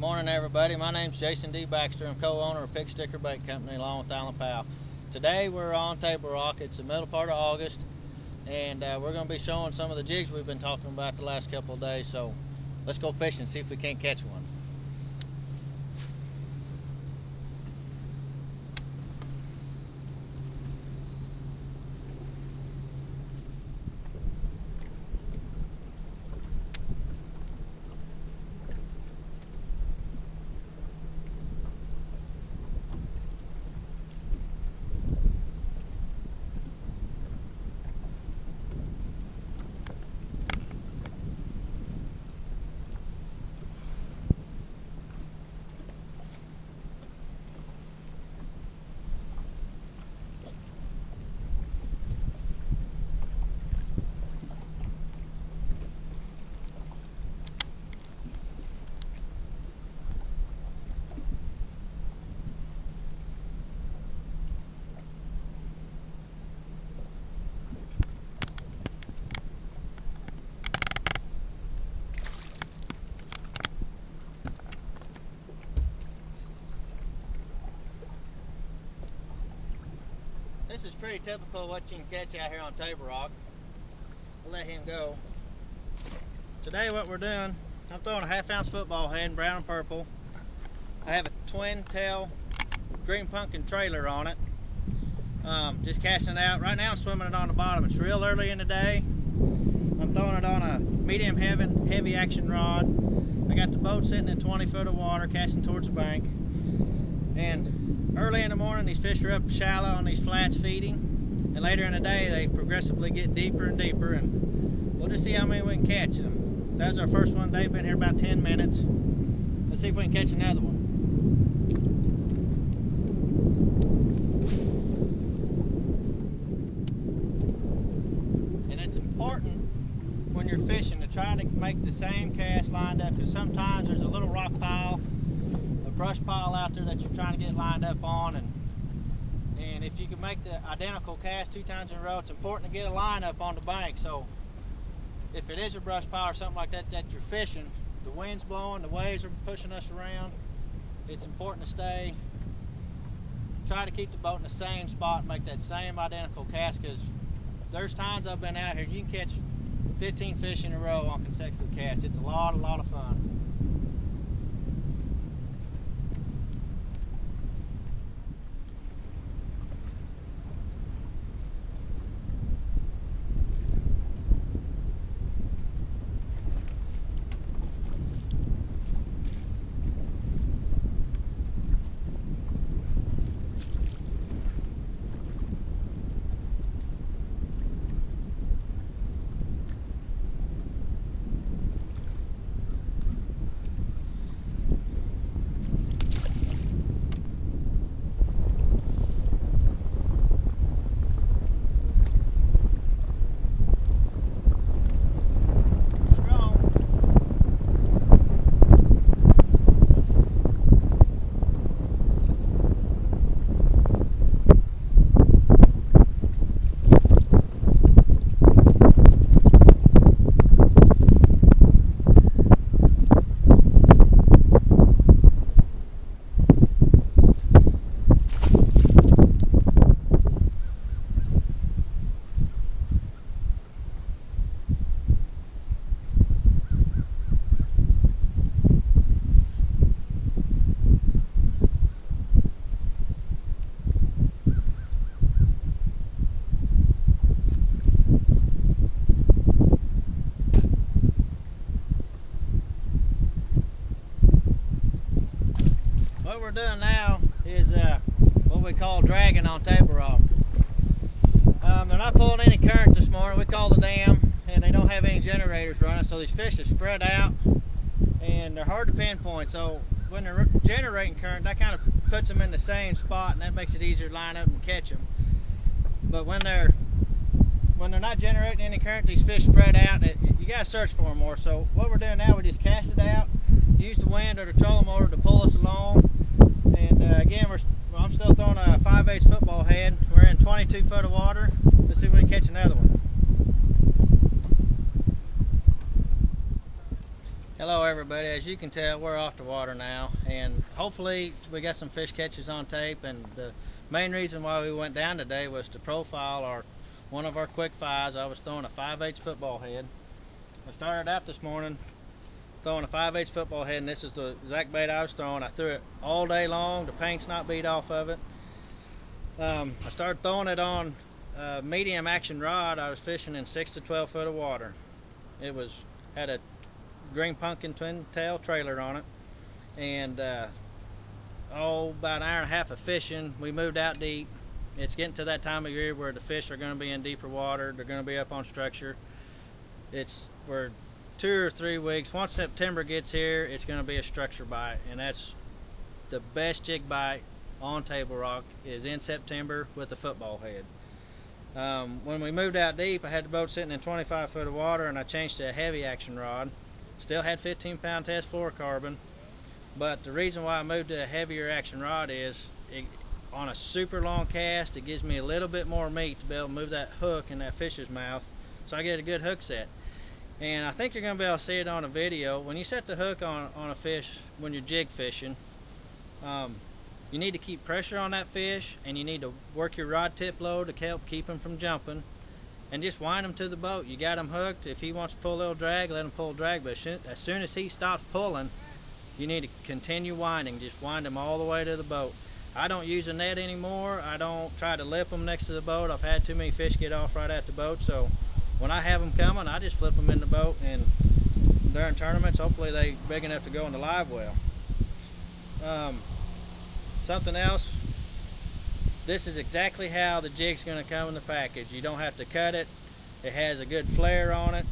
Morning everybody, my name's Jason D. Baxter. I'm co-owner of Pig Sticker Bait Company along with Alan Powell. Today we're on Table Rock. It's the middle part of August and we're going to be showing some of the jigs we've been talking about the last couple of days. So let's go fishing and see if we can't catch one. This is pretty typical of what you can catch out here on Table Rock. We'll let him go. Today what we're doing, I'm throwing a 1/2 ounce football head in brown and purple. I have a twin tail green pumpkin trailer on it. Just casting it out. Right now I'm swimming it on the bottom. It's real early in the day. I'm throwing it on a medium heavy action rod. I got the boat sitting in 20 foot of water casting towards the bank. And early in the morning, these fish are up shallow on these flats feeding, and later in the day, they progressively get deeper and deeper, and we'll just see how many we can catch them. That was our first one today, been here about 10 minutes. Let's see if we can catch another one. And it's important when you're fishing to try to make the same cast lined up, because sometimes there's a little rock pile, brush pile out there that you're trying to get lined up on, and if you can make the identical cast 2 times in a row, it's important to get a line up on the bank. So if it is a brush pile or something like that that you're fishing, the wind's blowing, the waves are pushing us around, it's important to try to keep the boat in the same spot and make that same identical cast, because there's times I've been out here you can catch 15 fish in a row on consecutive casts. It's a lot of fun. What we're doing now is what we call dragging on Table Rock. They're not pulling any current this morning. We call the dam, and they don't have any generators running, so these fish are spread out and they're hard to pinpoint. So when they're generating current, that kind of puts them in the same spot, and that makes it easier to line up and catch them. But when they're not generating any current, these fish spread out, and you gotta search for them more. So what we're doing now, we just cast it out, use the wind or the trolling motor to pull us along. And again, I'm still throwing a 5/8 football head. We're in 22 foot of water. Let's see if we can catch another one. Hello everybody, as you can tell we're off the water now, and hopefully we got some fish catches on tape. And the main reason why we went down today was to profile one of our quick fives. I was throwing a 5/8 football head. I started out this morning throwing a 5/8 football head, and this is the exact bait I was throwing. I threw it all day long, the paint's not beat off of it. I started throwing it on a medium action rod. I was fishing in 6 to 12 foot of water. It had a green pumpkin twin tail trailer on it, and about an hour and a half of fishing. We moved out deep. It's getting to that time of year where the fish are going to be in deeper water. They're going to be up on structure. We're 2 or 3 weeks. Once September gets here, it's going to be a structure bite, and that's the best jig bite on Table Rock is in September with the football head. When we moved out deep, I had the boat sitting in 25 foot of water, and I changed to a heavy action rod. Still had 15-pound test fluorocarbon, but the reason why I moved to a heavier action rod is on a super long cast, it gives me a little bit more meat to be able to move that hook in that fish's mouth, so I get a good hook set. And I think you're going to be able to see it on a video. When you set the hook on a fish when you're jig fishing, you need to keep pressure on that fish, and you need to work your rod tip low to help keep him from jumping. And just wind him to the boat. You got him hooked. If he wants to pull a little drag, let him pull drag. But as soon as he stops pulling, you need to continue winding. Just wind him all the way to the boat. I don't use a net anymore. I don't try to lip them next to the boat. I've had too many fish get off right at the boat. So when I have them coming, I just flip them in the boat. And during tournaments, hopefully they're big enough to go in the live well. Something else. This is exactly how the jig's going to come in the package. You don't have to cut it. It has a good flare on it.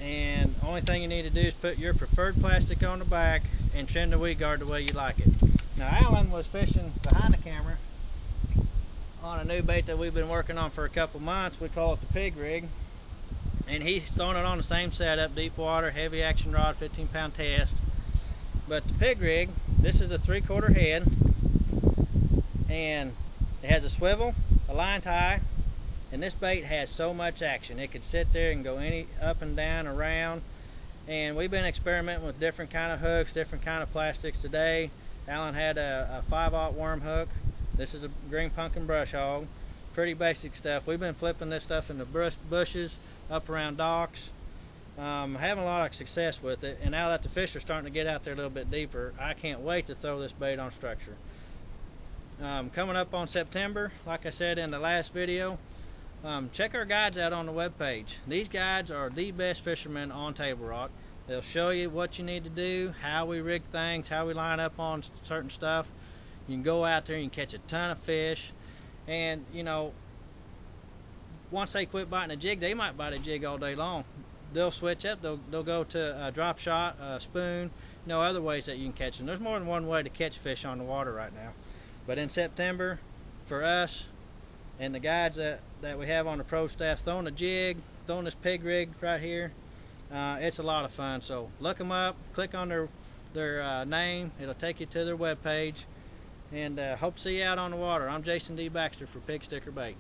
And the only thing you need to do is put your preferred plastic on the back and trim the weed guard the way you like it. Now Alan was fishing behind the camera on a new bait that we've been working on for a couple months. We call it the pig rig. And he's throwing it on the same setup, deep water, heavy action rod, 15-pound test. But the pig rig, this is a 3/4 head. And it has a swivel, a line tie, and this bait has so much action. It could sit there and go up and down, around. And we've been experimenting with different kind of hooks, different kind of plastics today. Alan had a 5/0 worm hook. This is a green pumpkin brush hog. Pretty basic stuff. We've been flipping this stuff in the bushes, up around docks. Having a lot of success with it. And now that the fish are starting to get out there a little bit deeper, I can't wait to throw this bait on structure. Coming up on September, like I said in the last video, check our guides out on the webpage. These guides are the best fishermen on Table Rock. They'll show you what you need to do, how we rig things, how we line up on certain stuff. You can go out there and you can catch a ton of fish. And you know, once they quit biting a jig, they might bite a jig all day long. They'll switch up. They'll go to a drop shot, a spoon, other ways that you can catch them. There's more than one way to catch fish on the water right now. But in September, for us and the guides that we have on the pro staff, throwing a jig, throwing this pig rig right here, it's a lot of fun. So look them up, click on their name. It'll take you to their webpage. And hope to see you out on the water. I'm Jason D. Baxter for Pig Sticker Bait.